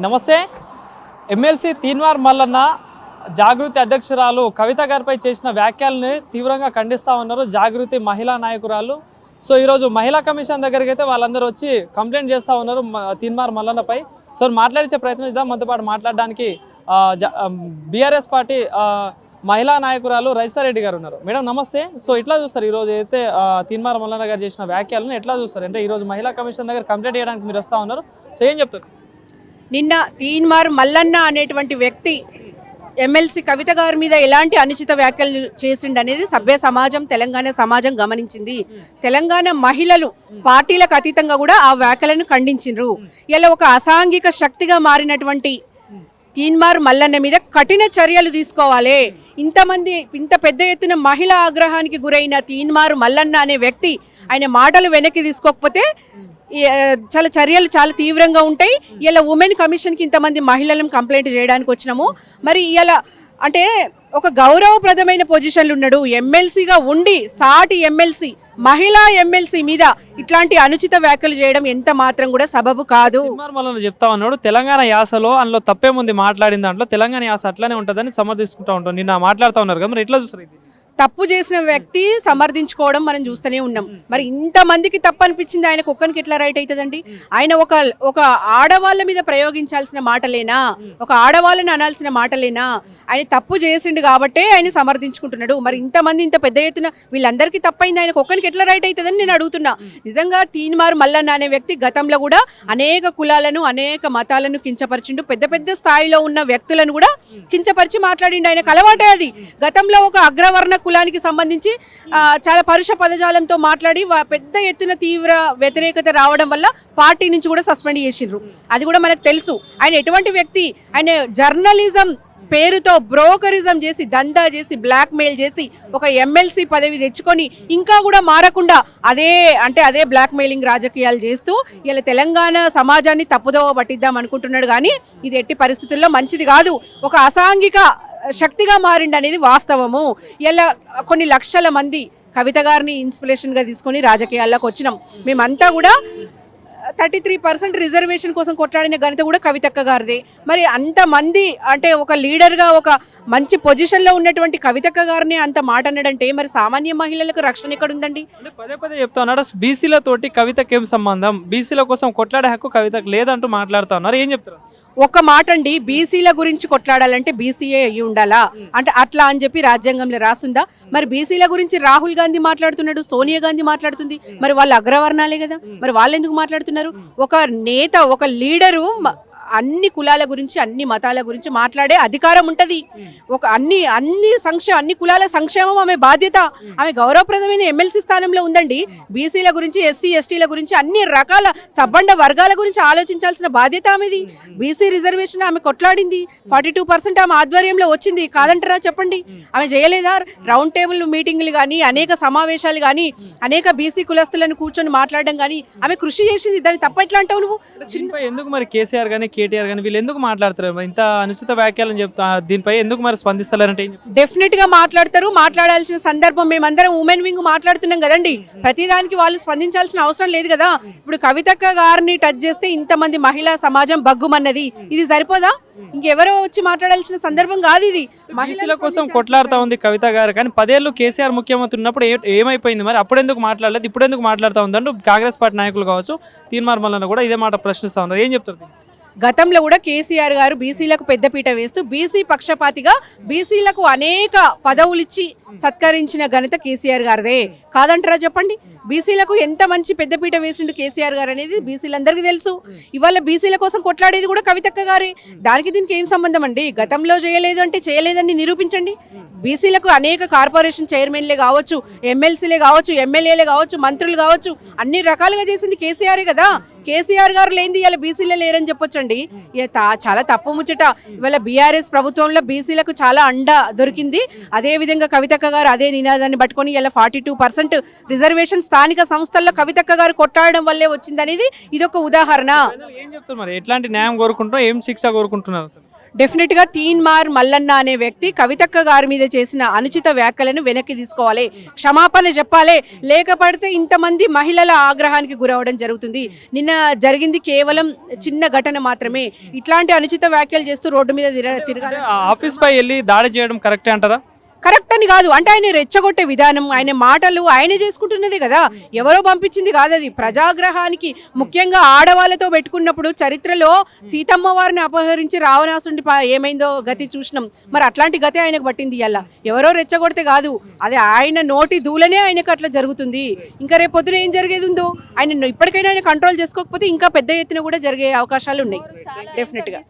నమస్తే. ఎమ్మెల్సీ తీన్మార్ మల్లన్న జాగృతి అధ్యక్షురాలు కవిత గారిపై చేసిన వ్యాఖ్యల్ని తీవ్రంగా ఖండిస్తూ ఉన్నారు జాగృతి మహిళా నాయకురాలు. సో ఈరోజు మహిళా కమిషన్ దగ్గరికి అయితే వాళ్ళందరూ వచ్చి కంప్లైంట్ చేస్తూ ఉన్నారు తీన్మార్ మల్లన్నపై. సో మాట్లాడించే ప్రయత్నం చేద్దాం. మనతో పాటు మాట్లాడడానికి బీఆర్ఎస్ పార్టీ మహిళా నాయకురాలు రైస్తారెడ్డి గారు ఉన్నారు. మేడం నమస్తే. సో ఎట్లా చూస్తారు ఈరోజు అయితే తీన్మార్ మల్లన్న గారు చేసిన వ్యాఖ్యలను ఎట్లా చూస్తారు? అంటే ఈరోజు మహిళా కమిషన్ దగ్గర కంప్లైంట్ చేయడానికి మీరు వస్తూ ఉన్నారు. సో ఏం చెప్తారు? నిన్న తీన్మార్ మల్లన్న అనేటువంటి వ్యక్తి ఎమ్మెల్సీ కవిత గారి మీద ఎలాంటి అనుచిత వ్యాఖ్యలు చేసిండనేది సభ్య సమాజం, తెలంగాణ సమాజం గమనించింది. తెలంగాణ మహిళలు పార్టీలకు అతీతంగా కూడా ఆ వ్యాఖ్యలను ఖండించిండ్రు. ఇలా ఒక అసాంఘిక శక్తిగా మారినటువంటి తీన్మార్ మల్లన్న మీద కఠిన చర్యలు తీసుకోవాలి. ఇంత పెద్ద ఎత్తున మహిళా ఆగ్రహానికి గురైన తీన్మార్ మల్లన్న అనే వ్యక్తి ఆయన మాటలు వెనక్కి తీసుకోకపోతే చర్యలు చాలా తీవ్రంగా ఉంటాయి. ఇలా ఉమెన్ కమిషన్కి ఇంతమంది మహిళలను కంప్లైంట్ చేయడానికి వచ్చినాము. మరి ఇలా అంటే ఒక గౌరవప్రదమైన పొజిషన్లు ఉన్నాడు, ఎమ్మెల్సీగా ఉండి సాటి ఎమ్మెల్సీ మహిళా ఎమ్మెల్సీ మీద ఇట్లాంటి అనుచిత వ్యాఖ్యలు చేయడం ఎంత మాత్రం కూడా సబబు కాదు. చెప్తా ఉన్నాడు తెలంగాణ యాసలో అందులో తప్పేముంది, మాట్లాడిన దాంట్లో తెలంగాణ యాస అట్లానే ఉంటుందని సమర్థించుకుంటా ఉంటాం. నిన్న మాట్లాడుతూ ఉన్నారు కదా, మరి ఎట్లా చూస్తారు? తప్పు చేసిన వ్యక్తి సమర్థించుకోవడం మనం చూస్తూనే ఉన్నాం. మరి ఇంతమందికి తప్పు అనిపించింది ఆయనకు ఒక్కరికి ఎట్లా రైట్ అవుతుందండి? ఆయన ఒక ఆడవాళ్ళ మీద ప్రయోగించాల్సిన మాటలేనా, ఒక ఆడవాళ్ళని అనాల్సిన మాటలేనా? ఆయన తప్పు చేసిండు కాబట్టే ఆయన సమర్థించుకుంటున్నాడు. మరి ఇంతమంది ఇంత పెద్ద ఎత్తున వీళ్ళందరికీ తప్పైంది, ఆయనకు ఒక్కరికి ఎట్లా రైట్ అవుతుందని నేను అడుగుతున్నా. నిజంగా తీన్మార్ మల్లన్న అనే వ్యక్తి గతంలో కూడా అనేక కులాలను అనేక మతాలను కించపరిచిండు. పెద్ద పెద్ద స్థాయిలో ఉన్న వ్యక్తులను కూడా కించపరిచి మాట్లాడిండు. ఆయనకు అలవాటే అది. గతంలో ఒక అగ్రవర్ణ కులానికి సంబంధించి చాలా పరుష పదజాలంతో మాట్లాడి పెద్ద ఎత్తున తీవ్ర వ్యతిరేకత రావడం వల్ల పార్టీ నుంచి కూడా సస్పెండ్ చేసిండ్రు. అది కూడా మనకు తెలుసు. ఆయన ఎటువంటి వ్యక్తి? ఆయన జర్నలిజం పేరుతో బ్రోకరిజం చేసి, దందా చేసి, బ్లాక్ మెయిల్ చేసి ఒక ఎమ్మెల్సీ పదవి తెచ్చుకొని ఇంకా కూడా మారకుండా అదే బ్లాక్ మెయిలింగ్ రాజకీయాలు చేస్తూ ఇలా తెలంగాణ సమాజాన్ని తప్పుదోవ పట్టిద్దాం అనుకుంటున్నాడు. కానీ ఇది ఎట్టి పరిస్థితుల్లో మంచిది కాదు. ఒక అసాంఘిక శక్తిగా మారిండు అనేది వాస్తవము. ఇలా కొన్ని లక్షల మంది కవిత గారిని ఇన్స్పిరేషన్గా తీసుకొని రాజకీయాల్లోకి వచ్చినాం. మేమంతా కూడా 33% రిజర్వేషన్ కోసం కొట్లాడిన ఘనత కూడా కవితక్క గారిదే. మరి అంతమంది అంటే ఒక లీడర్గా ఒక మంచి పొజిషన్లో ఉన్నటువంటి కవితక్క గారిని అంత మాట అన్నాడంటే మరి సామాన్య మహిళలకు రక్షణ ఎక్కడ ఉందండి? పదే పదే చెప్తా ఉన్నాడు బీసీలతోటి కవితకి ఏం సంబంధం, బీసీల కోసం కొట్లాడే హక్కు కవితకు లేదంటూ మాట్లాడుతూ ఉన్నారు. ఏం చెప్తారు? ఒక మాట అండి, బీసీల గురించి కొట్లాడాలంటే బీసీఏ అయ్యి ఉండాలా అంటే అట్లా అని చెప్పి రాజ్యాంగంలో రాస్తుందా? మరి బీసీల గురించి రాహుల్ గాంధీ మాట్లాడుతున్నాడు, సోనియా గాంధీ మాట్లాడుతుంది. మరి వాళ్ళు అగ్రవర్ణాలే కదా, మరి వాళ్ళు ఎందుకు మాట్లాడుతున్నారు? ఒక నేత, ఒక లీడరు అన్ని కులాల గురించి అన్ని మతాల గురించి మాట్లాడే అధికారం ఉంటుంది. ఒక అన్ని కులాల సంక్షేమం ఆమె బాధ్యత. ఆమె గౌరవప్రదమైన ఎమ్మెల్సీ స్థానంలో ఉందండి. బీసీల గురించి, ఎస్సీ ఎస్టీల గురించి, అన్ని రకాల సబ్బండ వర్గాల గురించి ఆలోచించాల్సిన బాధ్యత ఆమెది. బీసీ రిజర్వేషన్ ఆమె కొట్లాడింది. 42% ఆమె ఆధ్వర్యంలో వచ్చింది. కాదంటారా చెప్పండి? ఆమె చేయలేదా? రౌండ్ టేబుల్ మీటింగ్లు కానీ, అనేక సమావేశాలు కానీ, అనేక బీసీ కులస్తులను కూర్చొని మాట్లాడడం కానీ ఆమె కృషి చేసింది. దాన్ని తప్ప ఎట్లా అంటావు నువ్వు? ఎందుకు మరి కేసీఆర్ కానీ కేటీఆర్ కానీ వీళ్ళు ఎందుకు మాట్లాడతారు? ఇంత అనుచిత వ్యాఖ్యలను చెప్తా దీనిపై ఎందుకు మరి స్పందిస్తారంటే? డెఫినెట్ గా మాట్లాడతారు. మాట్లాడాల్సిన సందర్భం మేమందరం ఉమెన్ వింగ్ మాట్లాడుతున్నాం కదండి. ప్రతిదానికి వాళ్ళు స్పందించాల్సిన అవసరం లేదు కదా. ఇప్పుడు కవితక్క గారిని టచ్ చేస్తే ఇంతమంది మహిళా సమాజం బగ్గుమన్నది, ఇది సరిపోదా? ఇంకెవరో వచ్చి మాట్లాడాల్సిన సందర్భం కాదు ఇది. మహిళల కోసం కొట్లాడుతూ ఉంది కవిత గారు. కానీ 10 ఏళ్ళు కేసీఆర్ ముఖ్యమంత్రి ఉన్నప్పుడు ఏమైపోయింది మరి? అప్పుడెందుకు మాట్లాడలేదు, ఇప్పుడు ఎందుకు మాట్లాడుతూ ఉందంటూ కాంగ్రెస్ పార్టీ నాయకులు కావచ్చు, తీన్మార్ మల్లన్న కూడా ఇదే మాట ప్రశ్నిస్తూ ఉన్నారు. ఏం చెప్తారు? గతంలో కూడా కేసీఆర్ గారు బీసీలకు పెద్దపీట వేస్తూ బీసీ పక్షపాతిగా బీసీలకు అనేక పదవులిచ్చి సత్కరించిన ఘనత కేసీఆర్ గారిదే. కాదంటారా చెప్పండి? బీసీలకు ఎంత మంచి పెద్దపీట వేసిండు కేసీఆర్ గారు అనేది బీసీలందరికీ తెలుసు. ఇవాళ బీసీల కోసం కొట్లాడేది కూడా కవితక్క గారే. దానికి దీనికి ఏం సంబంధం అండి? గతంలో చేయలేదు అంటే చేయలేదని నిరూపించండి. బీసీలకు అనేక కార్పొరేషన్ చైర్మన్లే కావచ్చు, ఎమ్మెల్సీలే కావచ్చు, ఎమ్మెల్యేలే కావచ్చు, మంత్రులు కావచ్చు, అన్ని రకాలుగా చేసింది కేసీఆరే కదా. కేసీఆర్ గారు లేనిది ఇలా బీసీలే లేరని చెప్పొచ్చండి. చాలా తప్పు ముచ్చట. ఇవాళ బీఆర్ఎస్ ప్రభుత్వంలో బీసీలకు చాలా అండ దొరికింది. అదేవిధంగా కవితక్క గారు అదే నినాదాన్ని పట్టుకొని ఇలా 42% రిజర్వేషన్ స్థానిక సంస్థల్లో కవితక్క గారు కొట్టాడడం వల్లే వచ్చిందనేది ఇదొక ఉదాహరణ. ఏం చెప్తున్నారు మరి? ఎట్లాంటి న్యాయం కోరుకుంటున్నారు, ఏం శిక్ష కోరుకుంటున్నారు? డెఫినెట్ గా తీన్మార్ మల్లన్న అనే వ్యక్తి కవితక్క గారి మీద చేసిన అనుచిత వ్యాఖ్యలను వెనక్కి తీసుకోవాలి, క్షమాపణ చెప్పాలి. లేకపోతే ఇంతమంది మహిళల ఆగ్రహానికి గురవడం జరుగుతుంది. నిన్న జరిగింది కేవలం చిన్న ఘటన మాత్రమే. ఇట్లాంటి అనుచిత వ్యాఖ్యలు చేస్తూ రోడ్డు మీద తిరగాలి. ఆఫీస్ పై వెళ్ళి దాడి చేయడం కరెక్టే అంటారా? కరెక్ట్ అని కాదు, అంటే ఆయన రెచ్చగొట్టే విధానం, ఆయన మాటలు ఆయనే చేసుకుంటున్నది కదా, ఎవరో పంపించింది కాదు అది. ప్రజాగ్రహానికి ముఖ్యంగా ఆడవాళ్ళతో పెట్టుకున్నప్పుడు చరిత్రలో సీతమ్మ వారిని అపహరించి రావణాసుడి ఏమైందో గతి చూసినాం. మరి అట్లాంటి గతి ఆయనకు పట్టింది ఇవాళ. ఎవరో రెచ్చగొడితే కాదు, అది ఆయన నోటి దూలనే ఆయనకు అట్లా జరుగుతుంది. ఇంకా రేపు పొద్దున ఏం జరిగేది ఉందో ఆయన ఇప్పటికైనా ఆయన కంట్రోల్ చేసుకోకపోతే ఇంకా పెద్ద ఎత్తున కూడా జరిగే అవకాశాలు ఉన్నాయి డెఫినెట్గా.